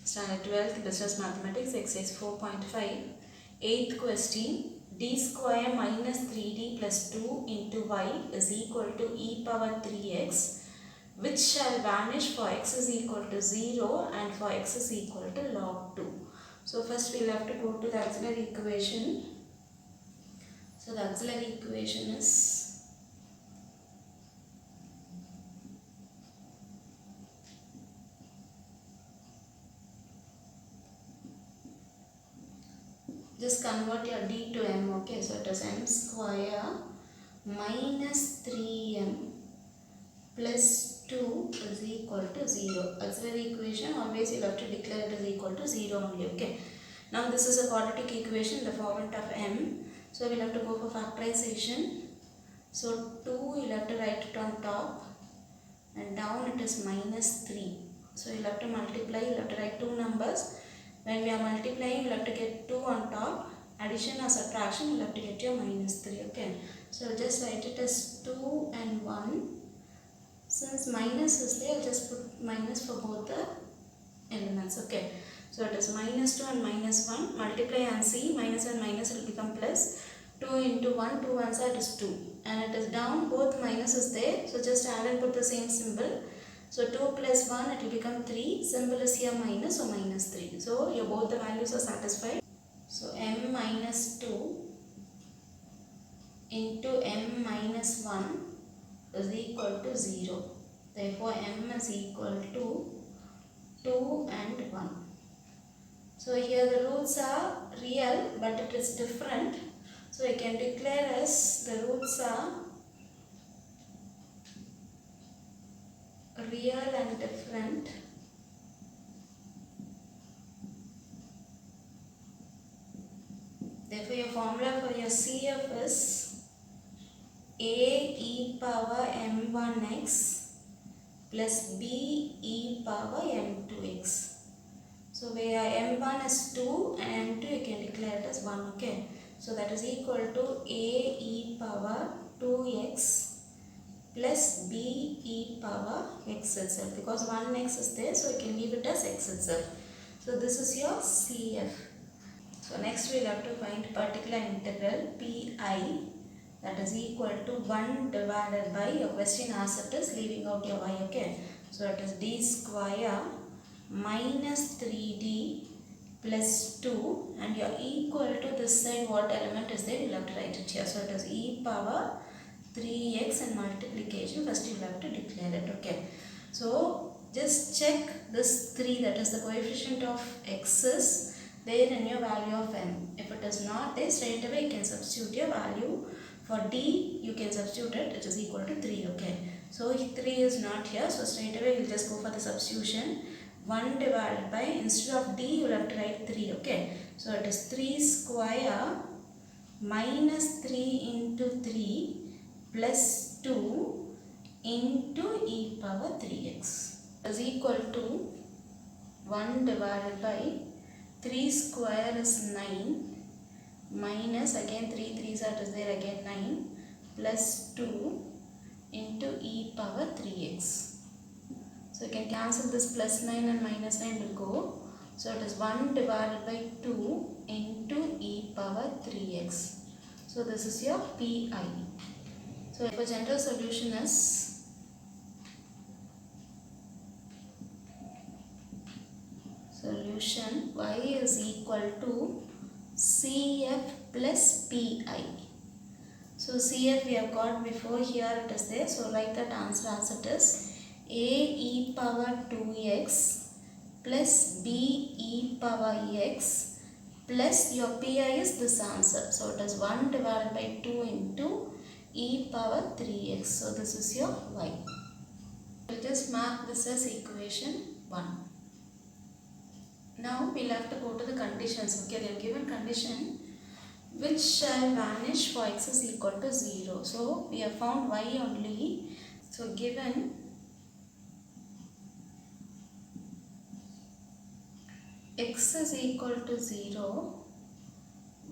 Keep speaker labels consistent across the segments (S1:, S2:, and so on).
S1: Standard 12th Business Mathematics Exercise 4.5. 8th question. D square minus 3D plus 2 into y is equal to e power 3x, which shall vanish for x is equal to 0 and for x is equal to log 2. So first we will have to go to the auxiliary equation. So the auxiliary equation is just convert your d to m. Okay, so it is m square minus 3m plus 2 is equal to 0. Auxiliary equation always you have to declare it is equal to 0 only. Okay. Now this is a quadratic equation in the format of m. So we'll have to go for factorization. So 2 you'll have to write it on top and down it is minus 3. So you'll have to multiply, you'll have to write two numbers. When we are multiplying, you'll have to get 2 on top. Addition or subtraction, you'll have to get your minus 3. Okay. So just write it as 2 and 1. Since minus is there, I'll just put minus for both the elements. Okay. So it is minus 2 and minus 1. Multiply and see. Minus and minus will become plus. 2 into 1, 2 ones are, it is 2. And it is down, both minus is there. So just add and put the same symbol. So 2 plus 1, it will become 3. Symbol is here minus, so minus 3. So your both the values are satisfied. So m minus 2 into m minus 1 is equal to 0. Therefore m is equal to 2 and 1. So here the roots are real but it is different. So you can declare as the roots are real and different. Therefore your formula for your CF is a e power m1x plus b e power m2x. So where m1 is 2 and m2 you can declare it as 1. Okay. So that is equal to a e power 2x plus b e power x itself, because 1x is there, so you can leave it as x itself. So this is your CF. So next we will have to find particular integral pi, that is equal to 1 divided by, your question asks it is leaving out your y. Okay. So it is d square minus 3d plus 2 and you are equal to this side, what element is there, you will have to write it here. So it is e power 3x and multiplication, first you will have to declare it. Okay. So just check this 3, that is the coefficient of x is there in your value of m. If it is not there, straight away you can substitute your value. For d you can substitute it, it is equal to 3. Okay. So 3 is not here, so straight away you will just go for the substitution. 1 divided by, instead of d you will have to write 3. Okay. So it is 3 square minus 3 into 3 plus 2 into e power 3x is equal to 1 divided by 3 square is 9 minus again 3 3s are there again 9 plus 2 into e power 3x. So you can cancel this, plus 9 and minus 9 will go. So it is 1 divided by 2 into e power 3x. So this is your pi. So your general solution is solution y is equal to CF plus pi. So CF we have got before, here it is there. So write that answer as it is. A e power 2x plus b e power x plus your pi is this answer. So it is 1 divided by 2 into e power 3x. So this is your y. We'll just mark this as equation 1. Now we'll have to go to the conditions. Okay, they have given condition which shall vanish for x is equal to 0. So we have found y only. So given x is equal to 0,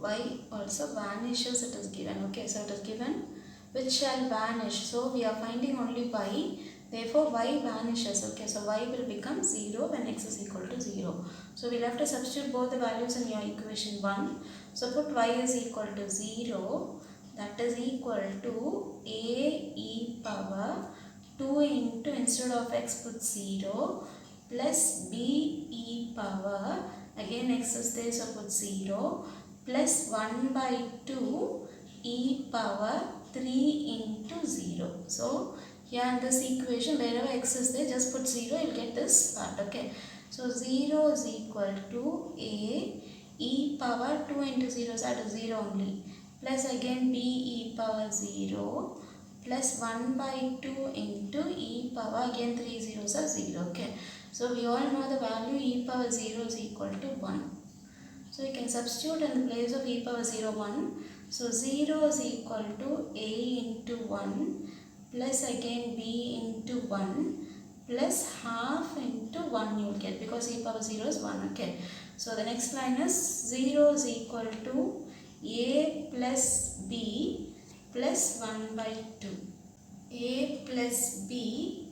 S1: y also vanishes, it is given. Okay, so it is given which shall vanish. So we are finding only y, therefore y vanishes. Okay, so y will become 0 when x is equal to 0. So we'll have to substitute both the values in your equation 1. So put y is equal to 0, that is equal to a e power 2 into, instead of x put 0, plus b e power, again x is there so put 0, plus 1 by 2 e power 3 into 0. So here in this equation, wherever x is there, just put 0, you'll get this part. Okay. So 0 is equal to a e power 2 into 0, so that is 0 only, plus again b e power 0, plus 1 by 2 into e power, again 3 zeros are 0. Okay. So we all know the value e power 0 is equal to 1. So you can substitute in the place of e power 0, 1. So 0 is equal to a into 1 plus again b into 1 plus half into 1 you will get, because e power 0 is 1. Okay. So the next line is 0 is equal to a plus b plus 1 by 2. A plus b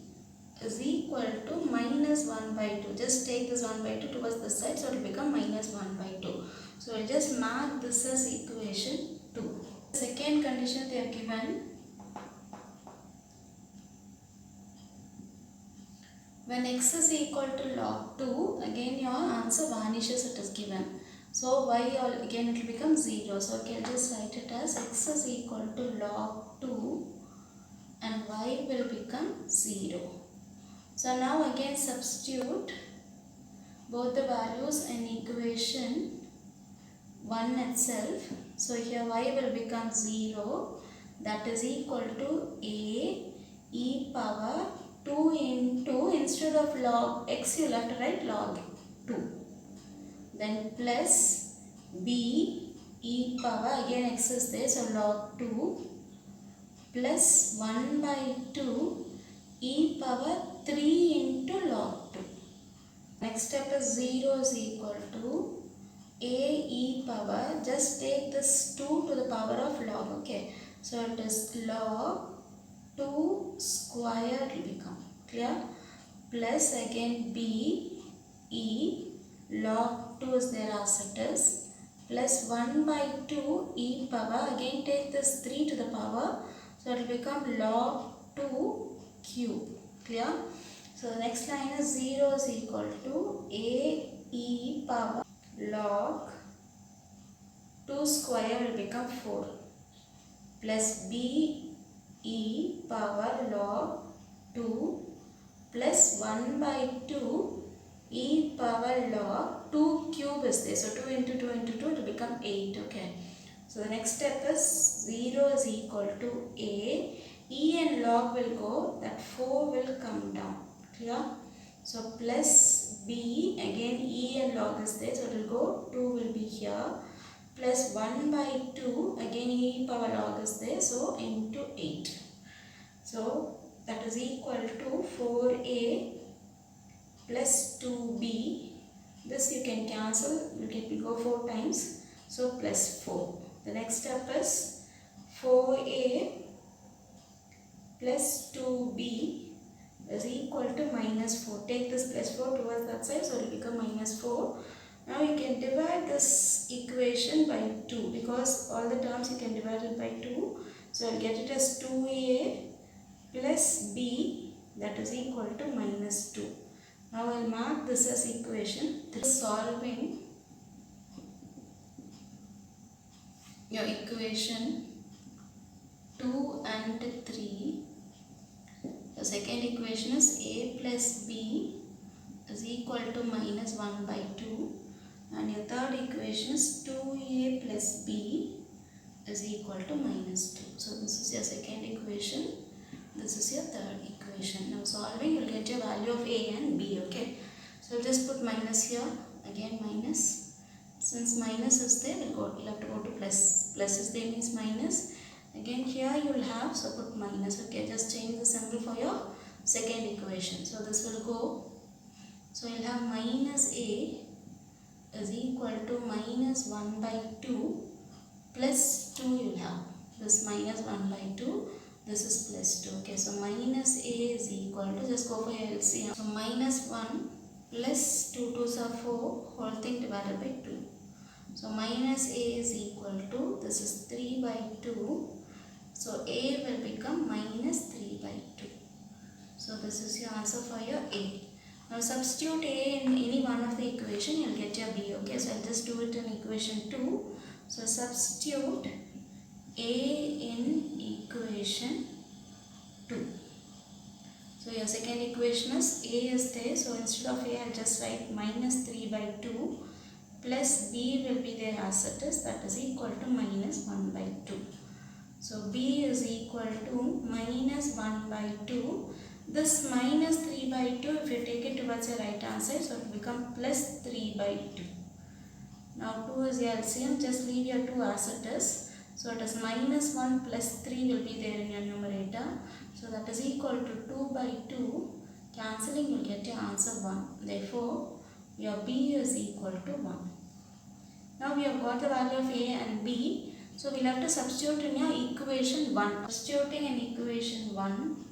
S1: is equal to minus 1 by 2. Just take this 1 by 2 towards the side, so it will become minus 1 by 2. So we'll just mark this as equation 2. Second condition they have given. When x is equal to log 2, again your answer vanishes, it is given. So y again it will become 0. So okay, I'll just write it as x is equal to log 2 and y will become 0. So now again substitute both the values in equation 1 itself. So here y will become 0, that is equal to a e power 2 into, instead of log x you will have to write log 2. Then plus b e power, again x is there, so log 2 plus 1 by 2 e power 3 into log 2. Next step is 0 is equal to a e power, just take this 2 to the power of log. Okay. So it is log 2 square will become, clear, plus again b e log 2 is there as it is, plus 1 by 2 e power, again take this 3 to the power, so it will become log 2 cube, clear. So the next line is 0 is equal to a e power log 2 square will become 4 plus b e power log 2 plus 1 by 2 e power log 2 cube is there. So 2 into 2 into 2 will become 8. Okay. So the next step is 0 is equal to a, e and log will go, that 4 will come down. Clear? So plus b, again e and log is there, so it will go, 2 will be here, plus 1 by 2, again e power log is there, so into 8. So that is equal to 4a plus 2b. This you can cancel, will go 4 times, so plus 4. The next step is 4a plus 2b is equal to minus 4. Take this plus 4 towards that side, so it will become minus 4. Now you can divide this equation by 2, because all the terms you can divide it by 2. So I will get it as 2a plus b, that is equal to minus 2. Now I will mark this as equation 3. Solving your equation 2 and 3. The second equation is a plus b is equal to minus 1 by 2, and your third equation is 2a plus b is equal to minus 2. So this is your second equation, this is your third equation. Now solving, you will get your value of a and b. Okay. So just put minus here, again minus. Since minus is there, we'll have to go to plus. Plus is there means minus. Again here you will have, so put minus. Okay, just change the symbol for your second equation. So this will go, so you'll have minus a is equal to minus 1 by 2 plus 2 you'll have. This minus 1 by 2, this is plus 2. Okay, so minus a is equal to, just go for your LCM. So minus 1 plus 2 2s are 4 whole thing divided by 2. So minus a is equal to, this is 3 by 2. So a will become minus 3 by 2. So this is your answer for your A. Now substitute A in any one of the equation, you will get your B. Okay, so I'll just do it in equation 2. So substitute A in equation 2. So your second equation is A is there. So instead of A, I'll just write minus 3 by 2 plus B will be there as it is, that is equal to minus 1 by 2. So B is equal to minus 1 by 2. This minus 3 by 2, if you take it towards the right hand side, so it will become plus 3 by 2. Now 2 is the LCM, just leave your 2 as it is. So it is minus 1 plus 3 will be there in your numerator. So that is equal to 2 by 2. Cancelling, you will get your answer 1. Therefore, your B is equal to 1. Now we have got the value of A and B. So we'll have to substitute in your equation 1. Substituting in equation 1.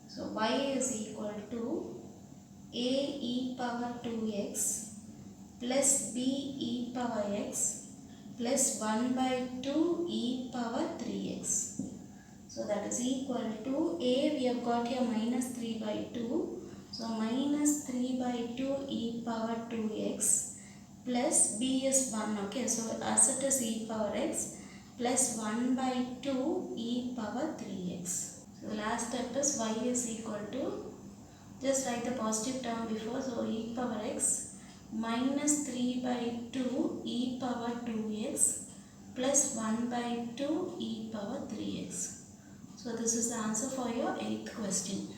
S1: So y is equal to A e power 2x plus B e power x plus 1 by 2 e power 3x. So that is equal to A, we have got here minus 3 by 2. So minus 3 by 2 e power 2x plus B is 1. Okay, so as it is e power x plus 1 by 2 e power 3x. So the last step is y is equal to, just write the positive term before, so e power x minus 3 by 2 e power 2x plus 1 by 2 e power 3x. So this is the answer for your 8th question.